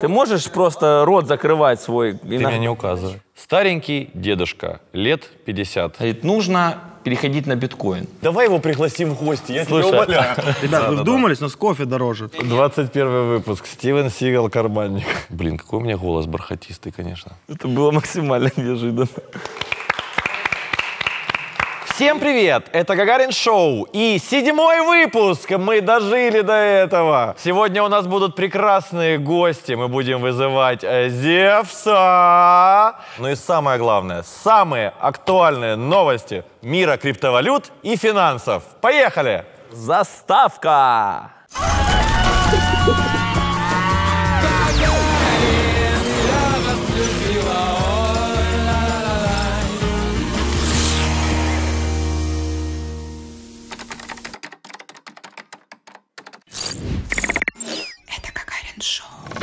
Ты можешь просто рот закрывать свой? Ты меня не указывай. Старенький дедушка, лет 50. Говорит, нужно переходить на биткоин. Давай его пригласим в гости, я тебя умоляю. Ребят, вы вдумались, но с кофе дороже. 21 выпуск. Стивен Сигал, карманник. Блин, какой у меня голос бархатистый, конечно. Это было максимально неожиданно. Всем привет! Это Гагарин Шоу и 7-й выпуск. Мы дожили до этого. Сегодня у нас будут прекрасные гости. Мы будем вызывать Зевса. Ну и самое главное, самые актуальные новости мира криптовалют и финансов. Поехали! Заставка!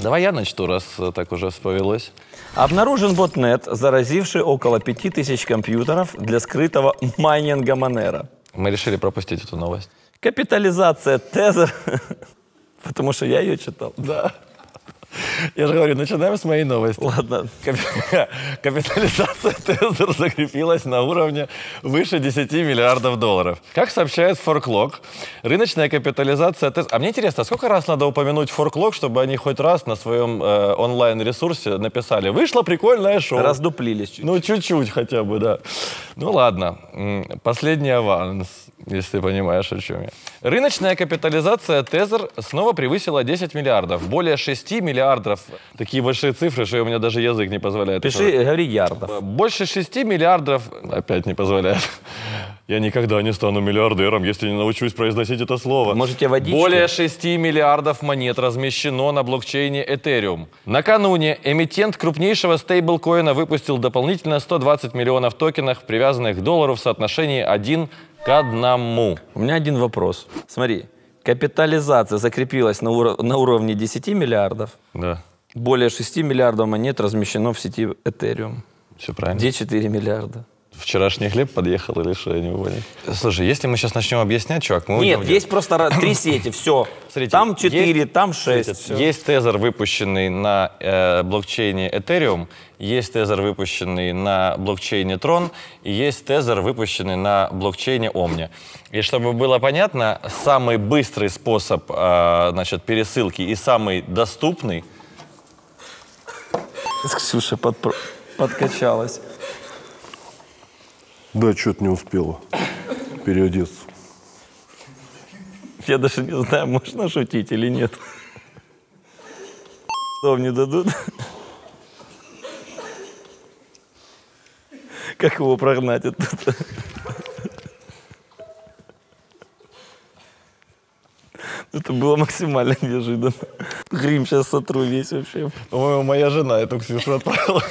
Давай я начну, раз так уже повелось. Обнаружен ботнет, заразивший около 5000 компьютеров для скрытого майнинга Monero. Мы решили пропустить эту новость. Капитализация Tether, потому что я ее читал. Да. Я же говорю, начинаем с моей новости. Ладно. Капитализация Tether закрепилась на уровне выше 10 миллиардов долларов. Как сообщает ForkLog, рыночная капитализация Tether... А мне интересно, сколько раз надо упомянуть ForkLog, чтобы они хоть раз на своем онлайн-ресурсе написали: вышло прикольное шоу. Раздуплились чуть-чуть. Ну, чуть-чуть хотя бы, да. Ну, ладно. Последний аванс, если понимаешь, о чем я. Рыночная капитализация Tether снова превысила 10 миллиардов. Более 6 миллиардов. Такие большие цифры, что у меня даже язык не позволяет. Пиши, говори, ярдов. Больше 6 миллиардов опять не позволяет. Я никогда не стану миллиардером, если не научусь произносить это слово. Можете водички? Более 6 миллиардов монет размещено на блокчейне Ethereum. Накануне эмитент крупнейшего стейблкоина выпустил дополнительно 120 миллионов токенов, привязанных к доллару в соотношении 1 к 1. У меня один вопрос. Смотри, капитализация закрепилась на уровне 10 миллиардов. Да. Более 6 миллиардов монет размещено в сети Ethereum. Все правильно. Где 4 миллиарда? Вчерашний хлеб подъехал или что, я не понял. Слушай, если мы сейчас начнем объяснять, чувак, мы Нет, есть просто 3 сети, все. Смотрите, Там 4, есть, там 6. Смотрите, есть Tether, выпущенный на блокчейне Ethereum, есть Tether, выпущенный на блокчейне Tron, и есть Tether, выпущенный на блокчейне Omnia. И чтобы было понятно, самый быстрый способ значит, пересылки и самый доступный... Ксюша подкачалась. Да, что-то не успела переодеться. Я даже не знаю, можно шутить или нет. Что, мне дадут? Как его прогнать оттуда? Это было максимально неожиданно. Грим сейчас сотру весь вообще. По-моему, моя жена эту Ксюшу отправила.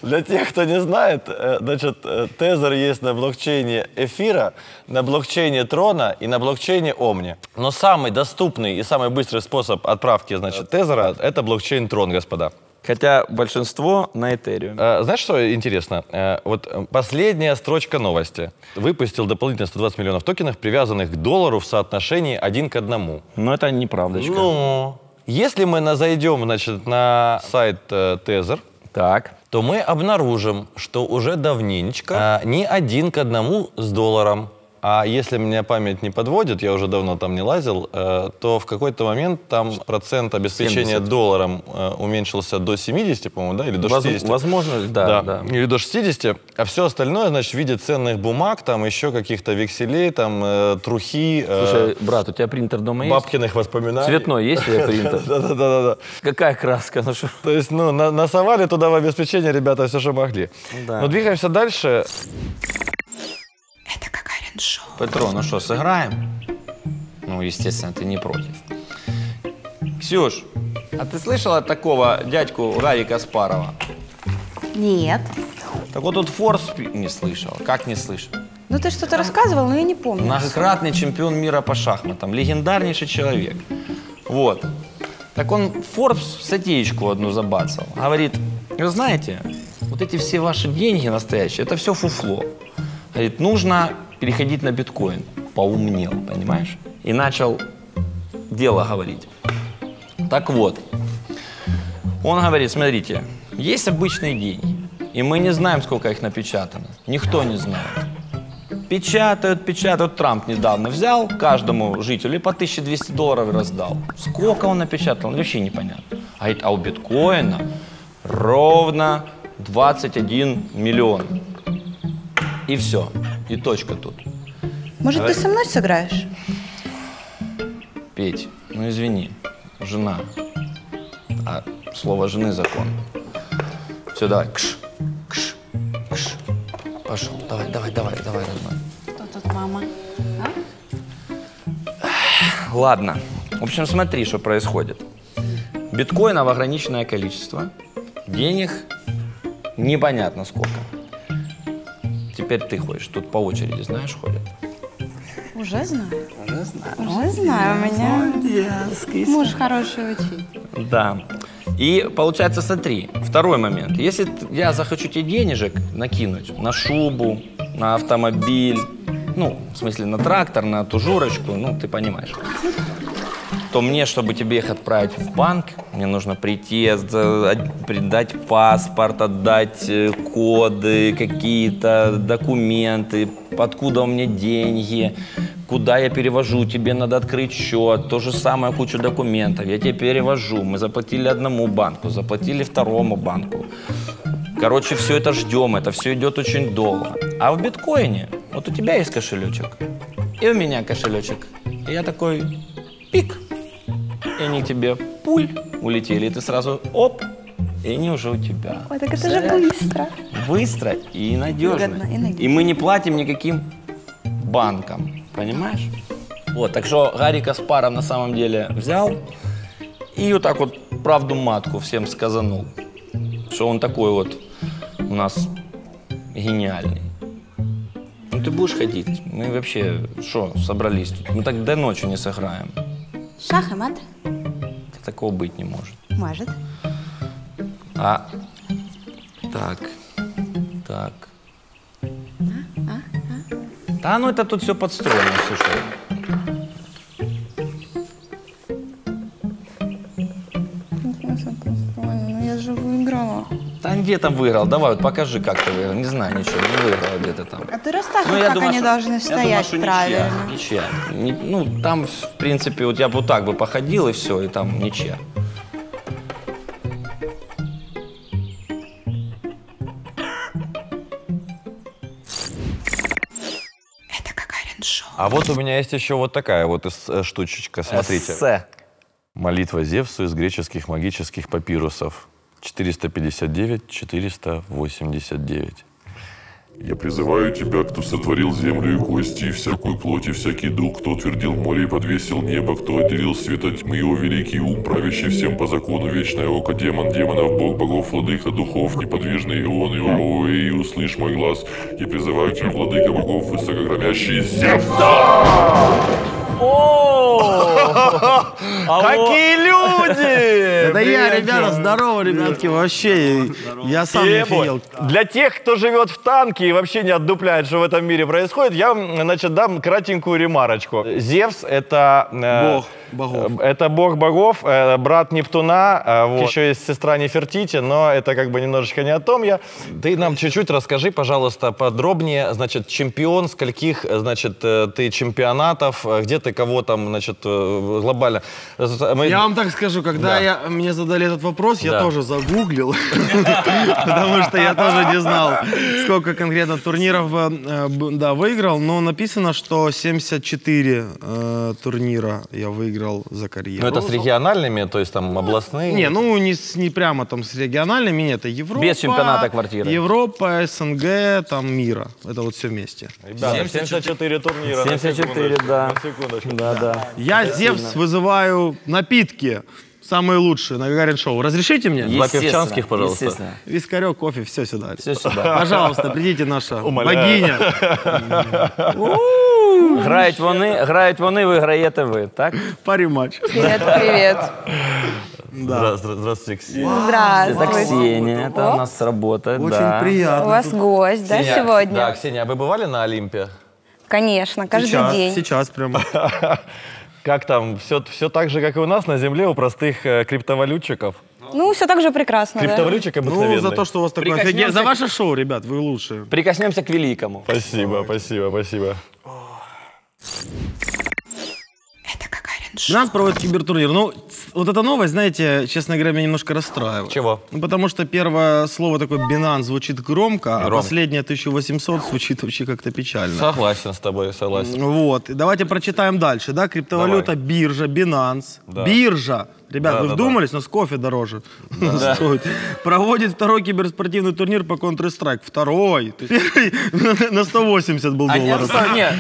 Для тех, кто не знает, значит, Tether есть на блокчейне Эфира, на блокчейне Трона и на блокчейне Omni. Но самый доступный и самый быстрый способ отправки, значит, Tether — это блокчейн Трон, господа. Хотя большинство на Ethereum. Знаешь, что интересно? Вот последняя строчка новости. Выпустил дополнительно 120 миллионов токенов, привязанных к доллару в соотношении 1 к 1. Но это неправдочка. Ну, если мы зайдем, значит, на сайт Tether, так, то мы обнаружим, что уже давненечко не 1 к 1 с долларом. А если меня память не подводит, я уже давно там не лазил, то в какой-то момент там процент обеспечения 70. долларом уменьшился до 70, по-моему, да, или до 60. Возможно, да. Или до 60, а все остальное, значит, в виде ценных бумаг, там еще каких-то векселей, там трухи. Слушай, брат, у тебя принтер дома есть? Бабкиных воспоминаний. Цветной есть у тебя принтер? Да. Какая краска? Ну, то есть, ну, насовали туда в обеспечение ребята все, что могли. Да. Но двигаемся дальше. Это Гагарин Шоу. Петро, ну что, сыграем? Ну, естественно, ты не против. Ксюш, а ты слышала такого дядьку Гарри Каспарова? Нет. Так вот тут Форс не слышал. Как не слышал? Ну ты что-то рассказывал, но я не помню. Многократный чемпион мира по шахматам. Легендарнейший человек. Вот. Так он Forbes статейку одну забацал. Говорит, вы знаете, вот эти все ваши деньги настоящие, это все фуфло. Говорит, нужно переходить на биткоин. Поумнел, понимаешь? И начал дело говорить. Так вот, Он говорит, смотрите, есть обычные деньги, и мы не знаем, сколько их напечатано. Никто не знает. Печатают, печатают. Трамп недавно взял каждому жителю и по $1200 раздал. Сколько он напечатал, вообще непонятно. А у биткоина ровно 21 миллион. И все. И точка тут. Может, ты со мной сыграешь? Петь, ну извини, жена. А слово жены закон. Все, давай. Кш, кш, кш. Пошел. Давай, родной. Кто тут мама? Ладно. В общем, смотри, что происходит. Биткоинов ограниченное количество. Денег непонятно сколько. Теперь ты ходишь. Тут по очереди, знаешь, ходят. Уже знаю. Уже знаю. У меня муж хороший очень. Да. И получается, смотри, второй момент. Если я захочу тебе денежек накинуть на шубу, на автомобиль, ну, в смысле, на трактор, на ту журочку, ну, ты понимаешь, то мне, чтобы тебе их отправить в банк, мне нужно прийти, придать паспорт, отдать коды, какие-то документы, откуда у меня деньги, куда я перевожу, тебе надо открыть счет, то же самое, кучу документов, я тебе перевожу, мы заплатили одному банку, заплатили второму банку. Короче, все это ждем, это все идет очень долго. А в биткоине, вот у тебя есть кошелечек, и у меня кошелечек, и я такой, пик, и они к тебе, пуль, улетели, и ты сразу, оп, и они уже у тебя. Ой, так это же быстро. Быстро и надежно. Выгодно и надежно. И мы не платим никаким банкам, понимаешь? Вот, так что Гарри Каспаров на самом деле взял и вот так вот правду матку всем сказанул, что он такой вот у нас гениальный. Ну ты будешь ходить? Мы вообще, что, собрались тут? Мы так до ночи не сыграем. Шах и мат? Такого быть не может. Может. А, так. Да, ну это тут все подстроено, слушай. Ну я же выиграла. Да где там выиграл? Давай, вот покажи, как ты выиграл. Не знаю ничего, не выиграл где-то там. А ты расставь, Ну, как они должны я стоять думаю, что правильно. Ничья. Ну, там, в принципе, вот я бы вот так бы походил, и все, и там ничья. Это Гагарин-шоу. А вот у меня есть еще вот такая вот штучечка, смотрите. Эссе. Молитва Зевсу из греческих магических папирусов. 459-489. Я призываю тебя, кто сотворил землю и кости, и всякую плоть, и всякий дух, кто утвердил море и подвесил небо, кто отделил свет от тьмы, о великий ум, правящий всем по закону, вечное око, демон демонов, бог богов, владыка духов, неподвижный Ион, и услышь мой глаз. Я призываю тебя, владыка богов, высокогромящий Зевс! Какие люди! Это я, ребята, здорово, ребятки, вообще. Я сам не офигел. Для тех, кто живет в танке и вообще не отдупляет, что в этом мире происходит, я, значит, дам кратенькую ремарочку. Зевс — это... Бог богов. Это бог богов, брат Нептуна, вот. Еще есть сестра Нефертити, но это как бы немножечко не о том я. Ты нам чуть-чуть расскажи, пожалуйста, подробнее, значит, чемпион, скольких, значит, ты чемпионатов, где ты кого там, значит, глобально. Я вам так скажу, когда мне задали этот вопрос, я тоже загуглил, потому что я тоже не знал, сколько конкретно турниров выиграл, но написано, что 74 турнира я выиграл за карьеру. Ну, это с региональными, то есть там областные? Не, ну не прямо там с региональными, нет, это Европа. Без чемпионата квартиры. Европа, СНГ, там мира. Это вот все вместе. Ребята, 74 турнира. 74, да. На секундочку. Да. Я Зевс вызываю напитки. Самые лучшие на Гагарин-шоу. Разрешите мне? Два певчанских, пожалуйста. Естественно. Вискарек, кофе, все сюда. Все сюда. Пожалуйста, придите, наша Умоляю. богиня. Грають вони, виграєте ви, так? Пари-матч. Привет, привет. Здравствуйте, Ксения. Это Здравствуйте. Ксения, это у нас работает, Очень да. У приятно. вас гость, да, Ксения, сегодня? Да, Ксения, а вы бывали на Олимпе? Конечно, каждый день. Сейчас прямо. Как там? Все так же, как и у нас на Земле, у простых криптовалютчиков? Ну, все так же прекрасно, да. Криптовалютчик обыкновенный. Ну, за то, что у вас такое офигенное. За ваше шоу, ребят, вы лучшие. Прикоснемся к великому. Спасибо, спасибо, спасибо. Нас проводит кибертурнир. Ну, вот эта новость, знаете, честно говоря, меня немножко расстраивает. Чего? Ну, потому что первое слово такое Binance звучит громко, а последнее 1800 звучит вообще как-то печально. Согласен с тобой, согласен. Вот. И давайте прочитаем дальше, да? Криптовалюта, биржа, Binance. Да. Биржа. Ребят, Да, вы да, вдумались? У нас кофе дороже стоит. Проводит второй киберспортивный турнир по Counter-Strike. Второй. Первый на 180 был долларов. Нет,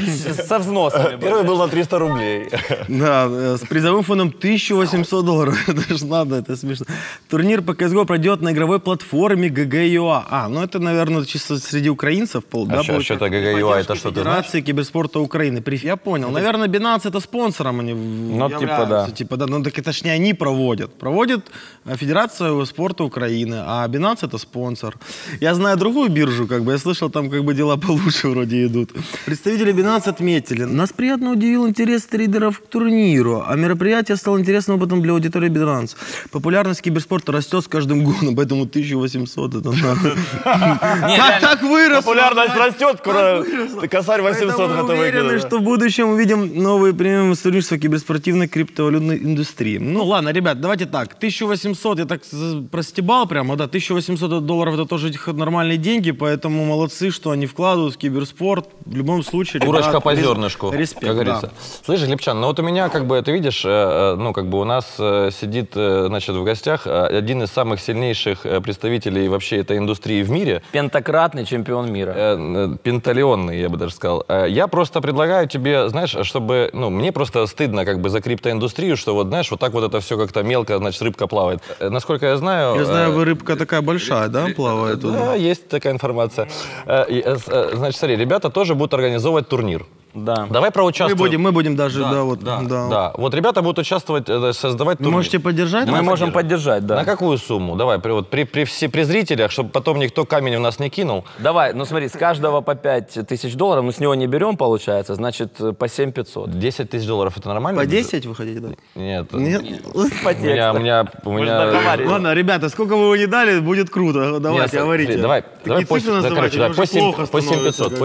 со взносами. Первый был на 300 рублей. Да, с призовым фондом $1800. Это ж надо, это смешно. Турнир по CSGO пройдет на игровой платформе GG.ua. Ну это, наверное, чисто среди украинцев. Да, что-то GG.ua, это что ты знаешь? Федерации киберспорта Украины. Я понял. Наверное, Binance это спонсором они являются. Типа, да. Ну так это ж не они проводят. Проводит Федерация спорта Украины, а Binance это спонсор. Я знаю другую биржу, как бы я слышал, там как бы дела получше вроде идут. Представители Binance отметили: нас приятно удивил интерес трейдеров к турниру, а мероприятие стало интересным опытом для аудитории Binance. Популярность киберспорта растет с каждым годом, поэтому 1800 это надо. Как вырос! Популярность растет, скоро косарь 800 готовы. Уверены, что в будущем увидим новые премиум сотрудничества киберспортивной криптовалютной индустрии. Ну ладно, ребят, давайте так. 1800, я так простебал прямо, да, $1800 это тоже нормальные деньги, поэтому молодцы, что они вкладывают в киберспорт. В любом случае, курочка ребят, по зернышку, респект, как говорится. Да. Слышишь, Глебчан, ну вот у меня, как бы, ты видишь, ну, как бы у нас сидит, значит, в гостях один из самых сильнейших представителей вообще этой индустрии в мире. Пентакратный чемпион мира. Пенталионный, я бы даже сказал. Я просто предлагаю тебе, знаешь, чтобы, ну, мне просто стыдно, как бы, за криптоиндустрию, что вот, знаешь, вот так вот это все как-то мелко, значит, рыбка плавает. Насколько я знаю... Я знаю, вы рыбка такая большая, да, плавает? Да, есть такая информация. Значит, смотри, ребята тоже будут организовывать турнир. Да. Давай проучаствуем. Мы будем даже, Да. Вот ребята будут участвовать, создавать турнир. Вы можете поддержать? Мы можем поддержать, да. На какую сумму? Давай, вот при зрителях, чтобы потом никто камень в нас не кинул. Давай, ну смотри, с каждого по $5000, мы с него не берем, получается, значит, по 7500. $10 000 это нормально? По 10 вы хотите дать? Нет. Нет? По тексту. У меня... Ладно, ребята, сколько вы его не дали, будет круто. Давайте, говорите. Давай по 7500,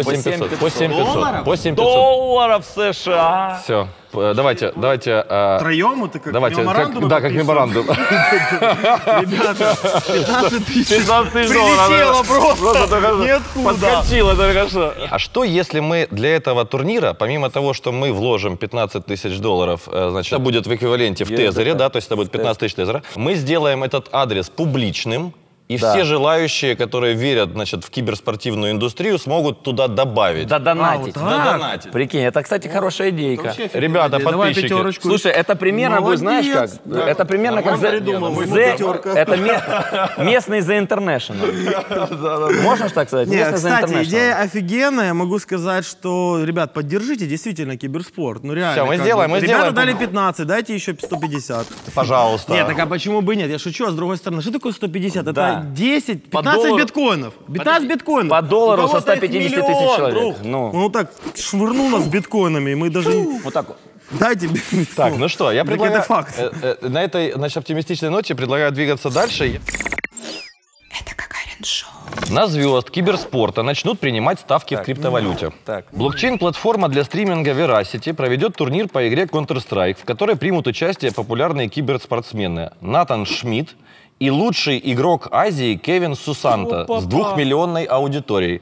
по 7500. Долларов США. Все. Давайте. Втроем? Это как меморандум? Да, как меморандум. Ребята, 15 тысяч. Прилетело просто. Ниоткуда. Подскочило только что. А что, если мы для этого турнира, помимо того, что мы вложим $15 000, значит, это будет в эквиваленте в тезере, да, то есть это будет 15 тысяч тезера, мы сделаем этот адрес публичным, и все желающие, которые верят, значит, в киберспортивную индустрию, смогут туда добавить. Донатить. Донатить. Прикинь, это, кстати, хорошая идейка. Ребята, подписчики. Слушай, это примерно будет, знаешь как? Это примерно как это местный The International. Можно же так сказать? Нет, Местный The кстати, International. идея офигенная. Могу сказать, что, ребят, поддержите действительно киберспорт. Ну реально. Все, мы сделаем. Ребята дали 15, дайте еще 150. Пожалуйста. Нет, так а почему бы нет? Я шучу, а с другой стороны, что такое 150? Это 10, По 15 доллару. биткоинов. 15 биткоинов. По доллару У со кого-то их 150 миллион, тысяч человек. друг. Ну. Он так швырнул нас биткоинами, и мы даже... Вот так вот. Дайте биткоин. Так, ну что, я предлагаю... Это факт. На этой, значит, оптимистичной ноте предлагаю двигаться дальше. Это Гагарин-шоу. На звезд киберспорта начнут принимать ставки в криптовалюте. Так. Блокчейн-платформа для стриминга Veracity проведет турнир по игре Counter-Strike, в которой примут участие популярные киберспортсмены Натан Шмидт и лучший игрок Азии Кевин Сусанта с 2-миллионной аудиторией.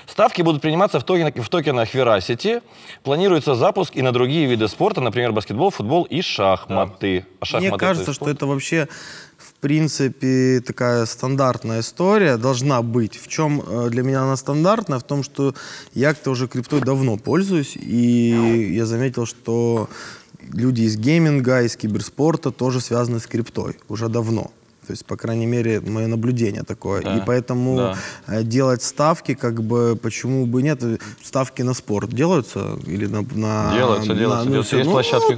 Ставки будут приниматься в токенах Veracity. Планируется запуск и на другие виды спорта, например, баскетбол, футбол и шахматы. Мне кажется, что это вообще, в принципе, такая стандартная история должна быть. В чем для меня она стандартная? В том, что я как-то уже криптой давно пользуюсь, и я заметил, что люди из гейминга, из киберспорта тоже связаны с криптой уже давно. То есть, по крайней мере, мое наблюдение такое. Да, и поэтому делать ставки, как бы, почему бы нет? Ставки на спорт делаются? Или Делаются. Есть площадки.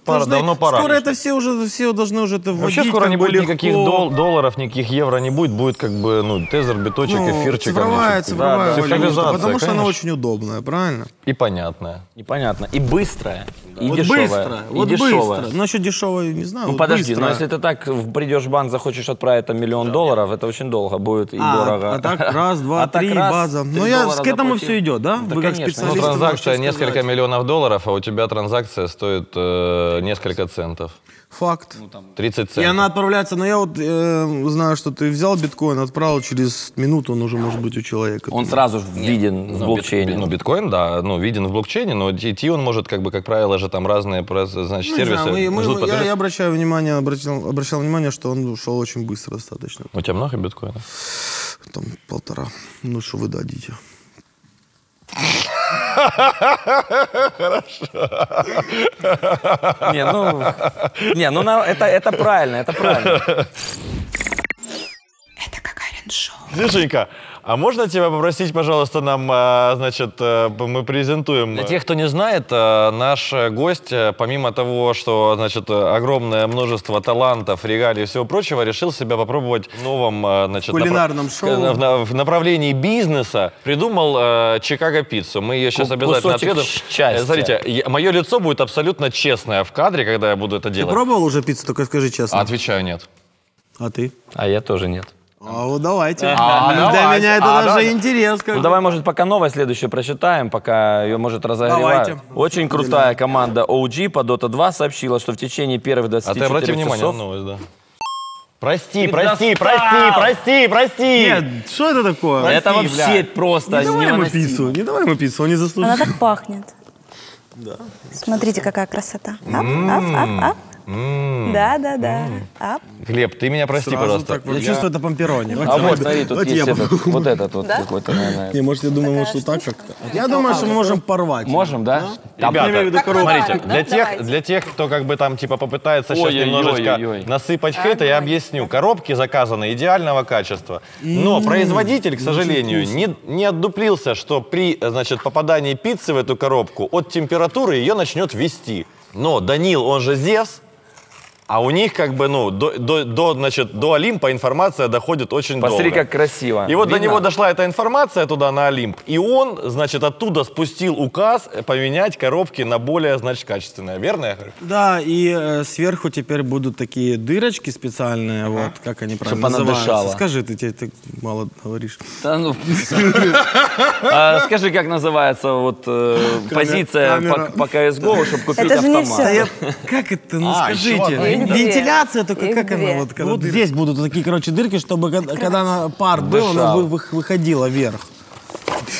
Давно пора. Скоро это все должны уже это вводить. Вообще скоро не будет легко. никаких долларов, никаких евро не будет. Будет как бы, ну, тезер, биточек, эфирчик. Цифровая валюта, потому что она конечно. очень удобная, правильно? И понятная. Непонятно. И быстрая, и Вот дешевая. быстро, И вот дешевая. быстро. Насчет дешевой, не знаю. Ну вот подожди, быстро. но если ты так придешь в банк, захочешь отправить там $1 000 000, это очень долго будет и дорого. А так раз, два, три, база. Ну, к этому все идет, да? Да, Вы как конечно. специалисты Ну, транзакция можете несколько сказать. миллионов долларов, а у тебя транзакция стоит несколько центов. Факт. 30 И центов. она отправляется, но я вот знаю, что ты взял биткоин, отправил, через минуту он уже может быть у человека. Он сразу виден в блокчейне. Ну, биткоин, да, ну, виден в блокчейне, но идти он может, как правило, же там разные, значит, Ну, не сервисы. знаю, ждут подтверждения. я обращал внимание, что он ушел очень быстро достаточно. У тебя много биткоина? Там 1,5. Ну, что вы дадите? Это правильно, это правильно. Это Гагарин шоу. Дюшенька, а можно тебя попросить, пожалуйста, нам, значит, мы презентуем... Для тех, кто не знает, наш гость, помимо того, что, значит, огромное множество талантов, регалий и всего прочего, решил себя попробовать в новом, значит... Кулинарном шоу. В направлении бизнеса. Придумал Чикаго-пиццу. Мы ее сейчас обязательно Кусочек отведем. счастья. Смотрите, мое лицо будет абсолютно честное в кадре, когда я буду это Ты делать. пробовал уже пиццу? Только скажи честно. Отвечаю, нет. А ты? А я тоже нет. А вот давайте. Для давайте. меня это даже давайте. интерес. Ну давай, может, пока новость следующую прочитаем, пока ее, может, разогревают. Давайте. Очень крутая команда OG по Dota 2 сообщила, что в течение первых 24 А ты обрати внимание часов... на новость, да. Прости. Нет, что это такое? Это вообще просто Не давай ему невыносимо. пиццу, не давай ему пиццу, он не заслужил. Она так пахнет. Да. Смотрите, какая красота. Ап. Да. Ап. Глеб, ты меня прости, Сразу пожалуйста. так, я чувствую, это памперони. А вот, смотри, тут Давайте есть я этот, вот этот вот какой-то, наверное. Не, может, я думаю, что так как-то. Я думаю, что мы можем порвать. Можем, да? Там, Ребята, я имею в виду коробку. смотрите, Давайте. для тех, кто как бы там типа попытается сейчас Ой-ой-ой-ой-ой. немножечко насыпать хейта, я объясню. Коробки заказаны идеального качества, но производитель, к сожалению, не отдуплился, что при, значит, попадании пиццы в эту коробку от температуры ее начнет вести. Но Данил, он же Зевс, а у них как бы, ну, значит, до Олимпа информация доходит очень посмотри, долго. как красиво. И вот до Видно? него дошла эта информация туда, на Олимп, и он, значит, оттуда спустил указ поменять коробки на более, значит, качественные. Верно я говорю? Да, и сверху теперь будут такие дырочки специальные, вот, как они правильно она называются. дышала. Скажи, ты мало говоришь. Да ну, скажи, как называется вот позиция камера. по CSGO, чтобы купить Это же не автомат? всё. Как это, ну еще одна. скажите. Их две. Вентиляция только, Их как она, две. вот, вот здесь будут вот такие, короче, дырки, чтобы когда она пар был, она Дышал. выходила вверх.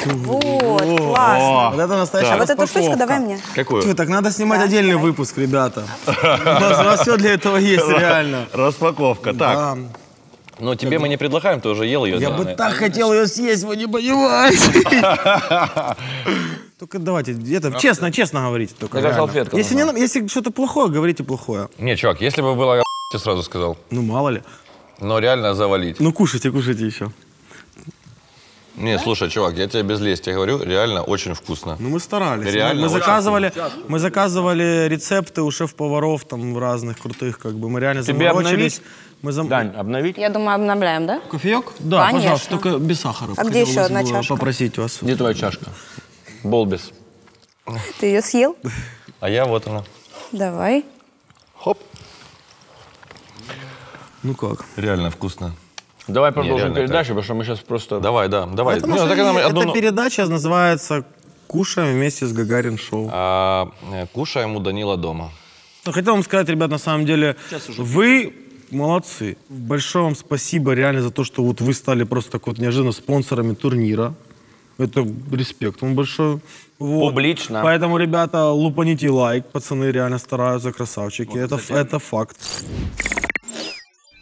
Вот, классно. Вот это настоящая А вот эту штучку распаковка. давай мне. Какую? Чё, так надо снимать Да, отдельный давай. выпуск, ребята. У вас все для этого есть, реально. Распаковка. Так, Да. но тебе мы не предлагаем, ты уже ел ее. Я бы наверное. так хотел ее съесть, вы не понимаете. Только давайте, это, честно говорите. Только Какая реально. салфетка Если, нужна? если что-то плохое, говорите плохое. Не, чувак, если бы было я сразу сказал. Ну, мало ли. Но реально завалить. Ну, кушайте еще. Не, слушай, чувак, я тебе без лести говорю, реально очень вкусно. Ну, мы старались. Реально Мы заказывали рецепты у шеф-поваров там разных крутых, как бы. Мы реально Тебе заморочились. Мы Дань, обновить? Я думаю, обновляем, да? Кофеек? Да, Конечно. пожалуйста, только без сахара. А где еще Хотелось одна бы чашка? попросить вас. Где твоя чашка? Болбис. Ты ее съел? А я вот она. Давай. Хоп. Ну как? Реально вкусно. Давай продолжим реально передачу, потому что мы сейчас просто... Давай. Это, Ну, так нам одну- эта передача называется «Кушаем вместе с Гагарин Шоу». Кушаем у Данила дома. Ну, хотел вам сказать, ребят, на самом деле, вы молодцы. Большое вам спасибо реально за то, что вот вы стали просто так вот неожиданно спонсорами турнира. Это респект вам большой. Вот. Публично. Поэтому, ребята, лупаните лайк. Пацаны реально стараются, красавчики. Это факт.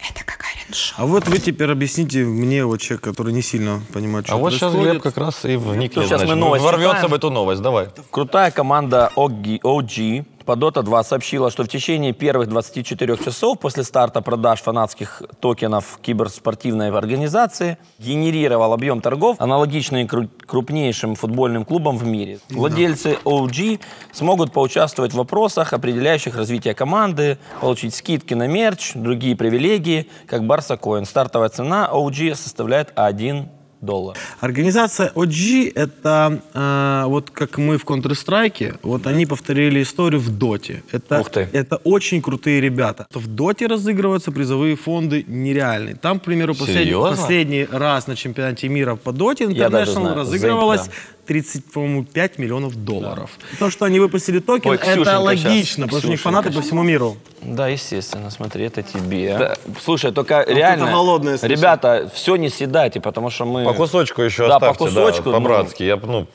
Это Гагарин шоу. А вот вы теперь объясните мне, вот человек, который не сильно понимает, что А вот сейчас происходит. Глеб как раз и вникнет, Сейчас мы значит, новость ворвется читаем. в эту новость. Давай. Крутая команда OG по Dota 2 сообщила, что в течение первых 24 часов после старта продаж фанатских токенов киберспортивной организации генерировал объем торгов, аналогичный крупнейшим футбольным клубам в мире. Владельцы OG смогут поучаствовать в вопросах, определяющих развитие команды, получить скидки на мерч, другие привилегии, как Barca Coin. Стартовая цена OG составляет $1. Организация OG — это вот как мы в Counter-Strike, вот они повторили историю в Доте. Ух ты. Это очень крутые ребята. В Доте разыгрываются призовые фонды нереальные. Там, к примеру, последний раз на чемпионате мира по Доте International разыгрывалось 35 миллионов долларов. То, что они выпустили токен, это логично, потому что у них фанаты по всему миру. Да, естественно, смотри, это тебе. Да, слушай, только реально, голодное, ребята, все не съедайте, потому что мы... По кусочку еще да, оставьте, по кусочку, да, по-братски. Я, ну,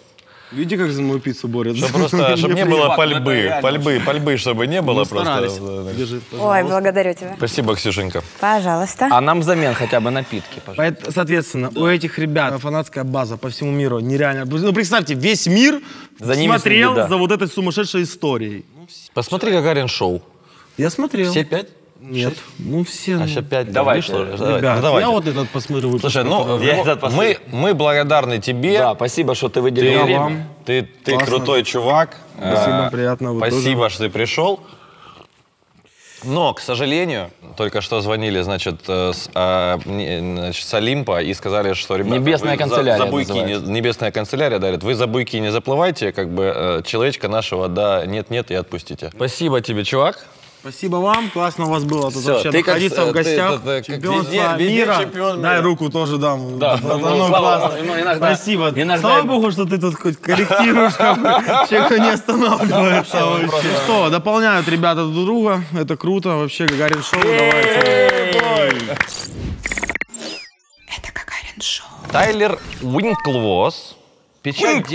Видите, как за мою пиццу борются? чтобы не было пальбы, чтобы не было просто. Держи, Ой, благодарю тебя. Спасибо, Ксюшенька. Пожалуйста. А нам взамен хотя бы напитки, пожалуйста. Соответственно, у этих ребят фанатская база по всему миру нереально. Ну, представьте, весь мир смотрел за вот этой сумасшедшей историей. Посмотри Гагарин-шоу. Я смотрел. Все 5? Нет, ну все. А еще 5 Давайте, Ребят, я вот этот посмотрю выпуск. Слушай, ну, мы благодарны тебе. Да, спасибо, что ты выделил время. Ты крутой чувак. Спасибо, приятно. Вы Спасибо, тоже. что ты пришел. Но, к сожалению, только что звонили, значит, с Олимпа и сказали, что, ребята, Небесная канцелярия за буйки Небесная канцелярия дарит. Вы за буйки не заплывайте, как бы человечка нашего, да, нет-нет, и отпустите. Спасибо тебе, чувак. Спасибо вам, классно у вас было тут Всё, вообще ты как находиться в гостях. везде мира. чемпион Дай мира. руку тоже дам. Да, Ну, классно. Спасибо. Слава богу, что ты тут хоть корректируешь, человек не останавливается вообще. Что, дополняют ребята друг друга, это круто, вообще Гагарин шоу, давайте. Это Гагарин шоу. Тайлер Уинклвос. Печать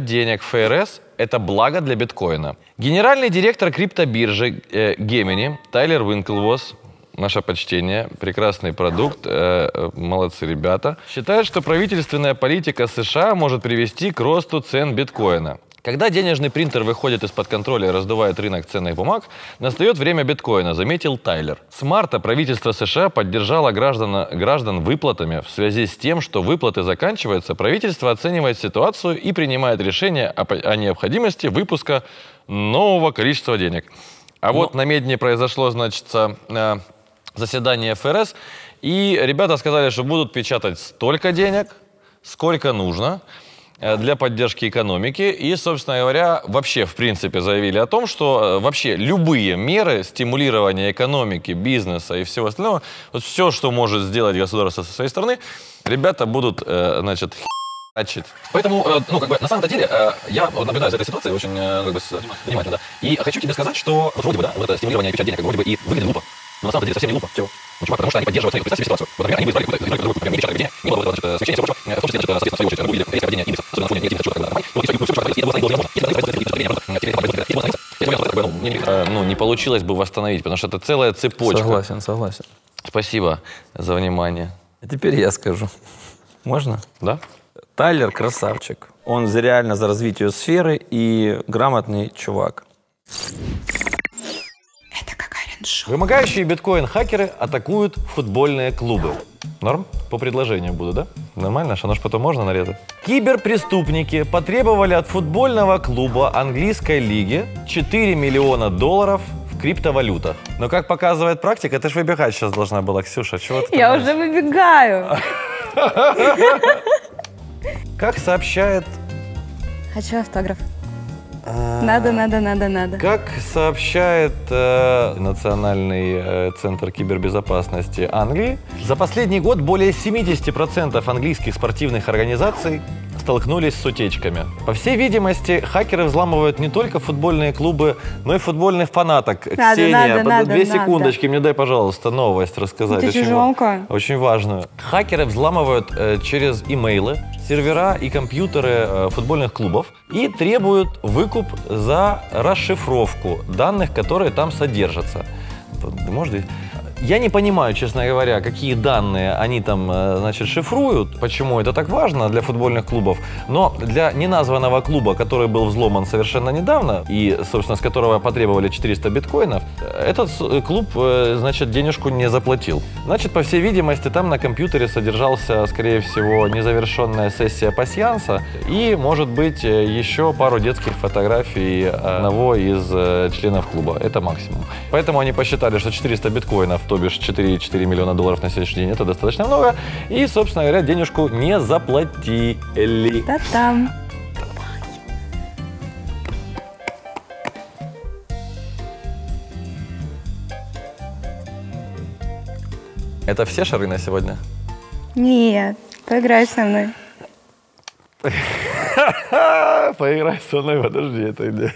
денег ФРС – это благо для биткоина. Генеральный директор криптобиржи Gemini Тайлер Уинклвос, наше почтение, прекрасный продукт, молодцы ребята, считает, что правительственная политика США может привести к росту цен биткоина. Когда денежный принтер выходит из-под контроля и раздувает рынок ценных бумаг, настает время биткоина, заметил Тайлер. С марта правительство США поддержало граждан выплатами. В связи с тем, что выплаты заканчиваются, правительство оценивает ситуацию и принимает решение о необходимости выпуска нового количества денег. А вот на Медне произошло, значит, заседание ФРС, и ребята сказали, что будут печатать столько денег, сколько нужно для поддержки экономики. И, собственно говоря, вообще, в принципе, заявили о том, что вообще любые меры стимулирования экономики, бизнеса и всего остального, вот все, что может сделать государство со своей стороны, ребята будут, значит, хачить. Поэтому, ну, как бы, на самом-то деле, я наблюдаю за этой ситуацией очень, как бы, внимательно, да. И хочу тебе сказать, что вроде бы, да, вот это стимулирование печать денег, как вроде бы и выглядит глупо, но на самом деле совсем не глупо. Все. Ну, чувак, потому что они поддерживают своих, представьте себе ситуацию. Вот, например, они вызвали какую-то прям не печатали везде, не было вот этого, значит, смещения всего прочего, в том числе, значит, соответственно, в свою очередь, увидели резкое падение индексов, особенно на фоне негативных отчетов, когда вот, и все было невозможно. Ну, не получилось бы восстановить, потому что это целая цепочка. Согласен. Спасибо за внимание. А теперь я скажу. Можно? Да? Тайлер красавчик. Он реально за развитие сферы и грамотный чувак. Это Гагарин шоу. Вымогающие биткоин-хакеры атакуют футбольные клубы. Норм? По предложению буду, да? Нормально, что оно ж потом можно нарезать. Киберпреступники потребовали от футбольного клуба английской лиги $4 миллиона в криптовалютах. Но, как показывает практика, ты ж выбегать сейчас должна была, Ксюша. Чего ты Я там уже выбегаю. Как сообщает... Хочу автограф. Надо. Как сообщает Национальный центр кибербезопасности Англии, за последний год более 70% английских спортивных организаций столкнулись с утечками. По всей видимости, хакеры взламывают не только футбольные клубы, но и футбольных фанаток. Ксения, 2 секундочки, мне дай, пожалуйста, новость рассказать. Это тяжело. Очень важную. Хакеры взламывают через имейлы сервера и компьютеры футбольных клубов и требуют выкуп за расшифровку данных, которые там содержатся. Может, я не понимаю, честно говоря, какие данные они там, значит, шифруют, почему это так важно для футбольных клубов, но для неназванного клуба, который был взломан совершенно недавно и, собственно, с которого потребовали 400 биткоинов, этот клуб, значит, денежку не заплатил. Значит, по всей видимости, там на компьютере содержался, скорее всего, незавершенная сессия пасьянса и, может быть, еще пару детских фотографий одного из членов клуба. Это максимум. Поэтому они посчитали, что 400 биткоинов то бишь 4,4 миллиона долларов на сегодняшний день. Это достаточно много. И, собственно говоря, денежку не заплатили. Та-там. Это все шары на сегодня? Нет, поиграй со мной. Поиграй со мной, подожди, это где?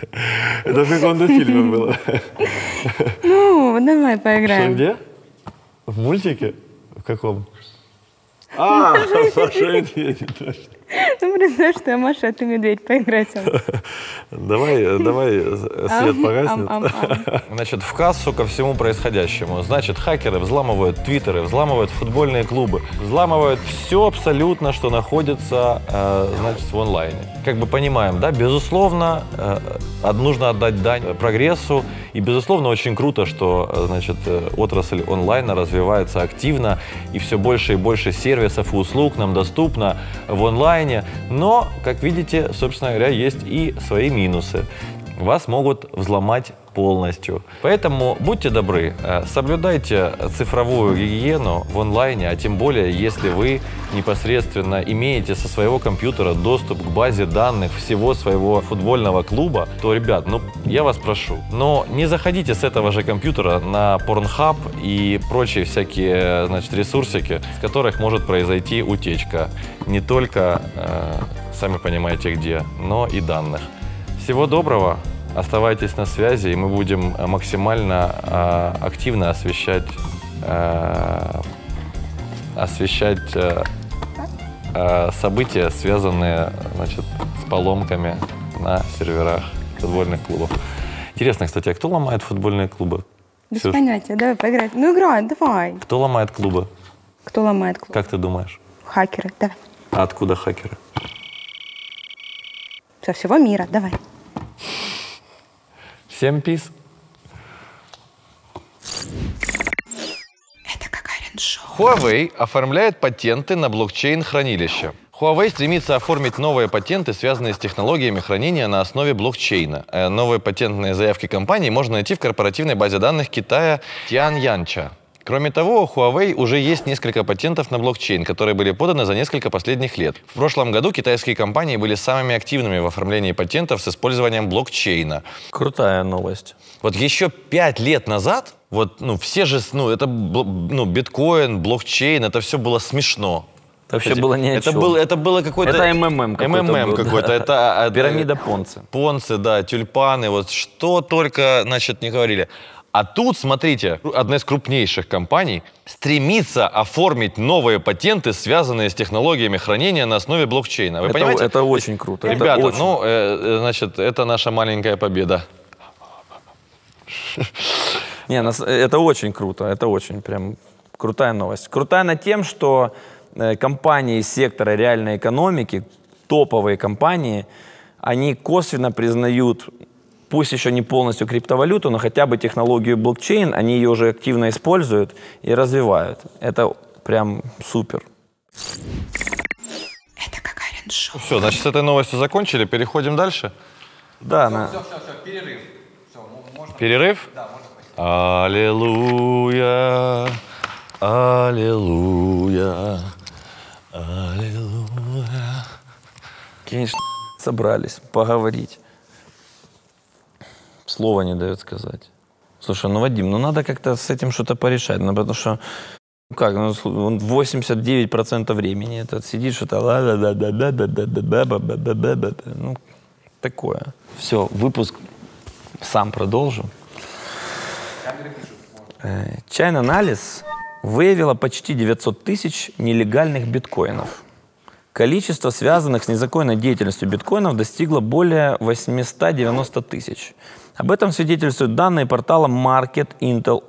Это в каком-то фильме было. Ну, давай поиграем. Что, где? В мультике? В каком? А, Маша и Медведь, точно. Ну, представь, что я Маша, а ты медведь, поиграй со мной. Давай, свет погаснет. Ам. Значит, в кассу ко всему происходящему. Значит, хакеры взламывают твиттеры, взламывают футбольные клубы, взламывают все абсолютно, что находится, значит, в онлайне. Как бы понимаем, да, безусловно, нужно отдать дань прогрессу, и, безусловно, очень круто, что, значит, отрасль онлайна развивается активно, и все больше и больше сервисов и услуг нам доступно в онлайне. Но, как видите, собственно говоря, есть и свои минусы. Вас могут взломать полностью. Поэтому будьте добры, соблюдайте цифровую гигиену в онлайне, а тем более, если вы непосредственно имеете со своего компьютера доступ к базе данных всего своего футбольного клуба, то, ребят, ну, я вас прошу, но не заходите с этого же компьютера на Pornhub и прочие всякие, значит, ресурсики, с которых может произойти утечка не только, сами понимаете где, но и данных. Всего доброго! Оставайтесь на связи, и мы будем максимально активно освещать события, связанные, значит, с поломками на серверах футбольных клубов. Интересно, кстати, а кто ломает футбольные клубы? Без Ксюш? понятия, давай поиграть. Ну, играй, давай. Кто ломает клубы? Кто ломает клуб? Как ты думаешь? Хакеры, давай. А откуда хакеры? Со всего мира, давай. Всем пиз. Это Гагарин Шоу. Huawei оформляет патенты на блокчейн-хранилище. Huawei стремится оформить новые патенты, связанные с технологиями хранения на основе блокчейна. Новые патентные заявки компании можно найти в корпоративной базе данных Китая Tianyancha. Кроме того, у Huawei уже есть несколько патентов на блокчейн, которые были поданы за несколько последних лет. В прошлом году китайские компании были самыми активными в оформлении патентов с использованием блокчейна. Крутая новость. Вот еще 5 лет назад, вот, ну, все же, ну, это, ну, биткоин, блокчейн, это все было смешно. Это вообще было ни о чем. Это было какой-то... Это МММ какой-то. МММ какой-то. Это пирамида Понци. Понци, да, тюльпаны, вот что только, значит, не говорили. А тут, смотрите, одна из крупнейших компаний стремится оформить новые патенты, связанные с технологиями хранения на основе блокчейна. Вы понимаете? Это очень круто. Ребята, это очень... ну, значит, это наша маленькая победа. Не, это очень круто, это очень прям крутая новость. Крутая она тем, что компании из сектора реальной экономики, топовые компании, они косвенно признают, пусть еще не полностью криптовалюту, но хотя бы технологию блокчейн, они ее уже активно используют и развивают. Это прям супер. Это Гагарин Шоу. Все, значит, с этой новостью закончили, переходим дальше. Да, Все, перерыв. Все, можно. Перерыв? Да, можно пойти. Аллилуйя, аллилуйя, аллилуйя. конечно, собрались поговорить. Слова не дает сказать. Слушай, ну, Вадим, ну надо как-то с этим что-то порешать, ну, потому что, ну как, ну, он 89% времени этот сидит, что-то ну, такое. Все, выпуск сам продолжу. Chainalysis выявила почти 900 тысяч нелегальных биткоинов. Количество связанных с незаконной деятельностью биткоинов достигло более 890 тысяч. Об этом свидетельствуют данные портала Market Intel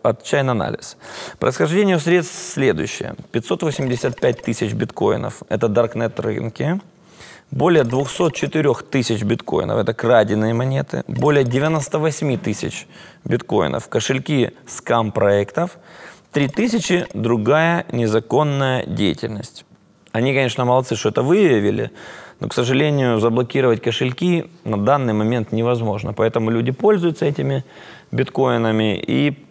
от Chainalysis. Происхождение средств следующее. 585 тысяч биткоинов – это даркнет рынки. Более 204 тысяч биткоинов – это краденые монеты. Более 98 тысяч биткоинов – кошельки скам-проектов. 3000 – другая незаконная деятельность. Они, конечно, молодцы, что это выявили, но, к сожалению, заблокировать кошельки на данный момент невозможно. Поэтому люди пользуются этими биткоинами и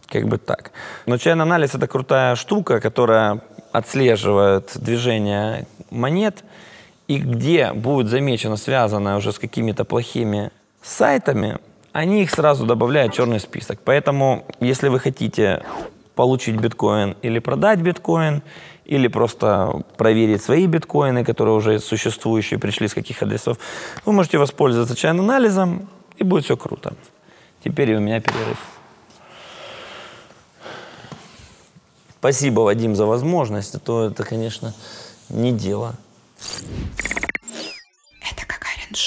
Как бы так. Но чейн-анализ — это крутая штука, которая отслеживает движение монет, и где будет замечено, связанное уже с какими-то плохими сайтами, они их сразу добавляют в черный список. Поэтому, если вы хотите получить биткоин или продать биткоин, или просто проверить свои биткоины, которые уже существующие, пришли с каких адресов, вы можете воспользоваться чейн-анализом, и будет все круто. Теперь и у меня перерыв. Спасибо, Вадим, за возможность, а то это, конечно, не дело.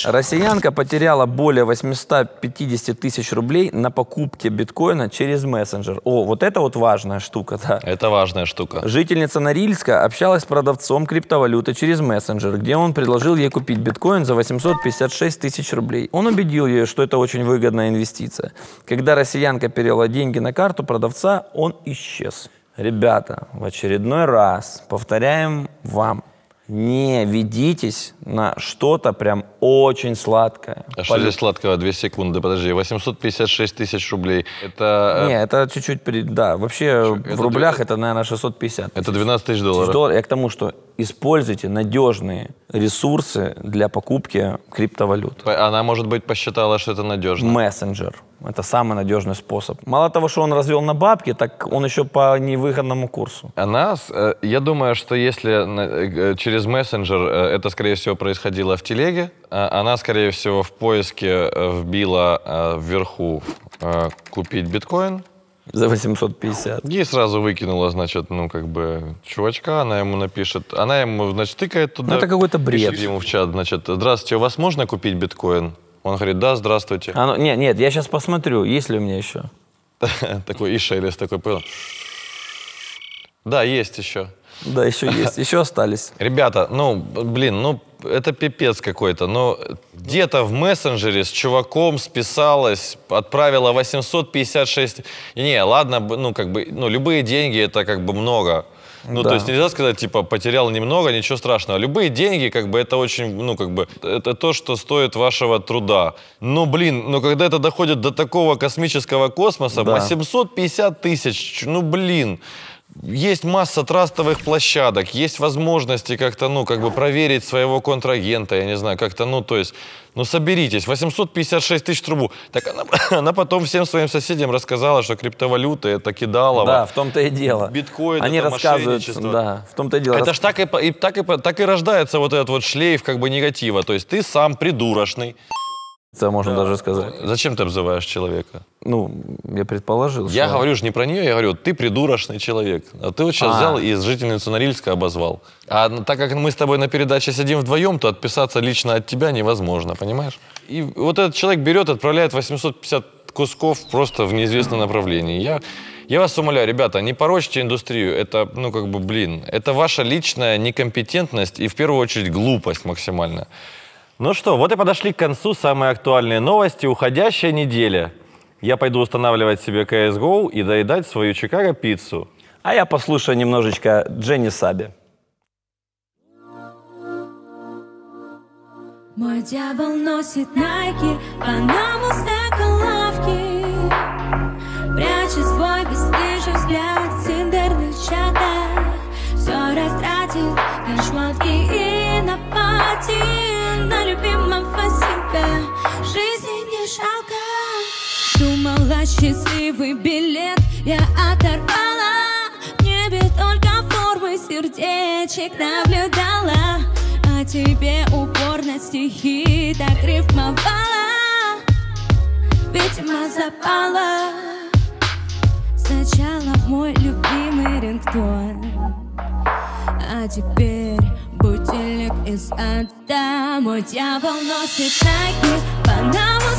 Россиянка потеряла более 850 тысяч рублей на покупке биткоина через мессенджер. О, вот это вот важная штука, да. Это важная штука. Жительница Норильска общалась с продавцом криптовалюты через мессенджер, где он предложил ей купить биткоин за 856 тысяч рублей. Он убедил ее, что это очень выгодная инвестиция. Когда россиянка перевела деньги на карту продавца, он исчез. Ребята, в очередной раз повторяем вам. Не ведитесь на что-то прям очень сладкое. А что здесь сладкого? 2 секунды, подожди. 856 тысяч рублей. Это... Не, это чуть-чуть... Да, вообще в рублях это, наверное, 650 тысяч. Это 12 тысяч долларов. Я к тому, что используйте надежные ресурсы для покупки криптовалют. Она, может быть, посчитала, что это надежно. Мессенджер. Это самый надежный способ. Мало того, что он развел на бабки, так он еще по невыгодному курсу. Я думаю, что если через мессенджер это, скорее всего, происходило в телеге, она, скорее всего, в поиске вбила вверху «купить биткоин». За 850. И сразу выкинула, значит, чувачка, она ему напишет, она ему, значит, тыкает туда. Ну, это какой-то бред. Пишет ему в чат, значит, здравствуйте, у вас можно купить биткоин? Он говорит, да, здравствуйте. Нет, я сейчас посмотрю, есть ли у меня еще. Такой и шелест такой, понял? Да, есть еще. Да, еще есть, еще остались. Ребята, это пипец какой-то. Где-то в мессенджере с чуваком списалась, отправила 856... Не, ладно, любые деньги это много. Да. То есть нельзя сказать, потерял немного, ничего страшного. Любые деньги, это очень, это то, что стоит вашего труда. Когда это доходит до такого космического космоса, да. 850 тысяч, есть масса трастовых площадок, есть возможности как-то, проверить своего контрагента, я не знаю, как-то, соберитесь, 856 тысяч трубу. Так она потом всем своим соседям рассказала, что криптовалюта это кидалово. Да, в том-то и дело. Биткоин они это рассказывают, мошенничество. Да, в том-то и дело. Это ж так и рождается вот этот вот шлейф негатива. То есть ты сам придурочный. Это можно даже сказать. Зачем ты обзываешь человека? Я предположил. Я говорю же не про нее, я говорю, ты придурочный человек. А ты вот сейчас взял и жительницу Норильска обозвал. А так как мы с тобой на передаче сидим вдвоем, то отписаться лично от тебя невозможно, понимаешь? И вот этот человек берет, отправляет 850 кусков просто в неизвестном направлении. Я вас умоляю, ребята, не порочьте индустрию. Это, это ваша личная некомпетентность и в первую очередь глупость максимальная. Ну что, вот и подошли к концу самые актуальные новости уходящей недели. Я пойду устанавливать себе CSGO и доедать свою Чикаго-пиццу. А я послушаю немножечко Дженни Саби. Мой дьявол носит найки, Панаму стеколовки, прячет свой бесстыжий взгляд в тиндерных чатах. Все растратит на шмотки и на пати. На любимого себя жизни не жалко. Думала, счастливый билет я оторвала. В небе только формы сердечек наблюдала. А тебе упорно стихи так рифмовала. Видимо, запала. Сначала мой любимый рингтон, а теперь будильник из ада. Мой дьявол носит найки, Панаму